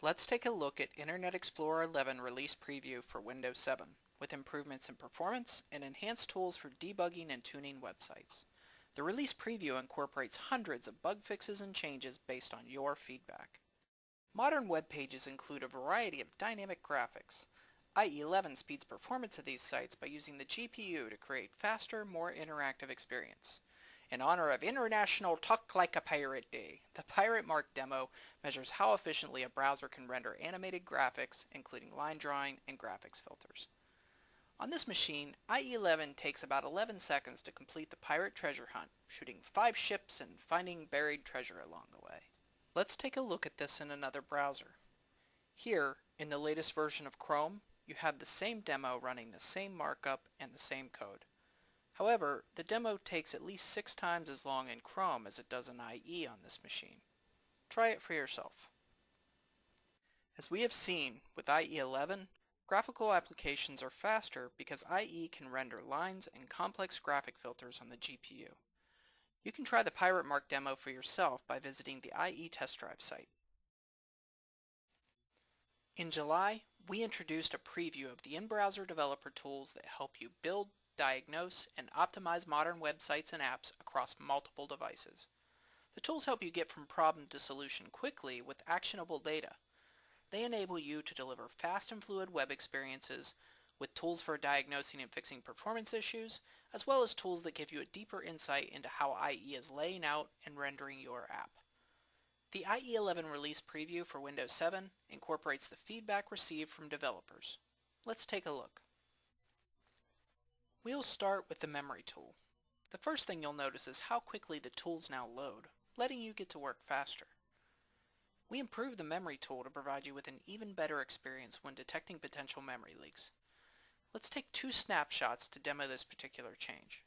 Let's take a look at Internet Explorer 11 release preview for Windows 7, with improvements in performance and enhanced tools for debugging and tuning websites. The release preview incorporates hundreds of bug fixes and changes based on your feedback. Modern web pages include a variety of dynamic graphics. IE11 speeds performance of these sites by using the GPU to create faster, more interactive experience. In honor of International Talk Like a Pirate Day, the Pirate Mark demo measures how efficiently a browser can render animated graphics, including line drawing and graphics filters. On this machine, IE11 takes about 11 seconds to complete the pirate treasure hunt, shooting 5 ships and finding buried treasure along the way. Let's take a look at this in another browser. Here, in the latest version of Chrome, you have the same demo running the same markup and the same code. However, the demo takes at least 6 times as long in Chrome as it does in IE on this machine. Try it for yourself. As we have seen with IE11, graphical applications are faster because IE can render lines and complex graphic filters on the GPU. You can try the Pirate Mark demo for yourself by visiting the IE test drive site. In July, we introduced a preview of the in-browser developer tools that help you build, diagnose, and optimize modern websites and apps across multiple devices. The tools help you get from problem to solution quickly with actionable data. They enable you to deliver fast and fluid web experiences with tools for diagnosing and fixing performance issues, as well as tools that give you a deeper insight into how IE is laying out and rendering your app. The IE11 release preview for Windows 7 incorporates the feedback received from developers. Let's take a look. We'll start with the memory tool. The first thing you'll notice is how quickly the tools now load, letting you get to work faster. We improved the memory tool to provide you with an even better experience when detecting potential memory leaks. Let's take 2 snapshots to demo this particular change.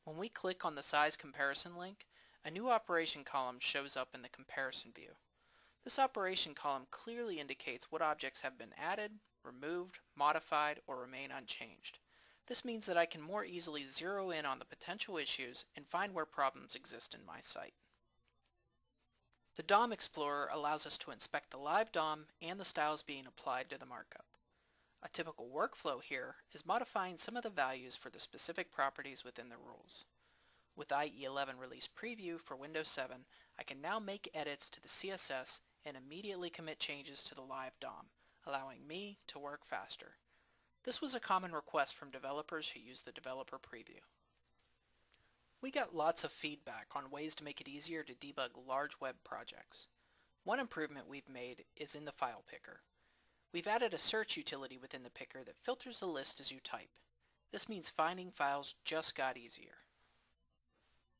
When we click on the size comparison link, a new operation column shows up in the comparison view. This operation column clearly indicates what objects have been added, removed, modified, or remain unchanged. This means that I can more easily zero in on the potential issues and find where problems exist in my site. The DOM Explorer allows us to inspect the live DOM and the styles being applied to the markup. A typical workflow here is modifying some of the values for the specific properties within the rules. With IE11 release preview for Windows 7, I can now make edits to the CSS and immediately commit changes to the live DOM, allowing me to work faster. This was a common request from developers who use the developer preview. We got lots of feedback on ways to make it easier to debug large web projects. One improvement we've made is in the file picker. We've added a search utility within the picker that filters the list as you type. This means finding files just got easier.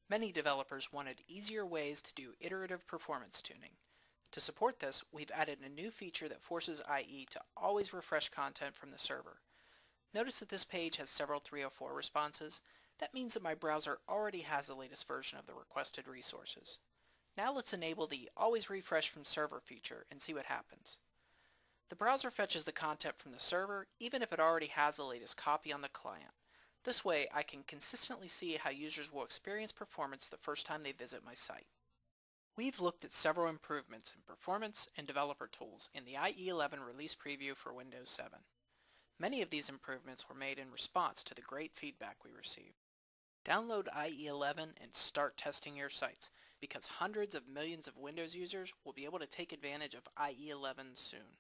Many developers wanted easier ways to do iterative performance tuning. To support this, we've added a new feature that forces IE to always refresh content from the server. Notice that this page has several 304 responses. That means that my browser already has the latest version of the requested resources. Now let's enable the Always Refresh from Server feature and see what happens. The browser fetches the content from the server even if it already has the latest copy on the client. This way I can consistently see how users will experience performance the first time they visit my site. We've looked at several improvements in performance and developer tools in the IE11 release preview for Windows 7. Many of these improvements were made in response to the great feedback we received. Download IE11 and start testing your sites, because hundreds of millions of Windows users will be able to take advantage of IE11 soon.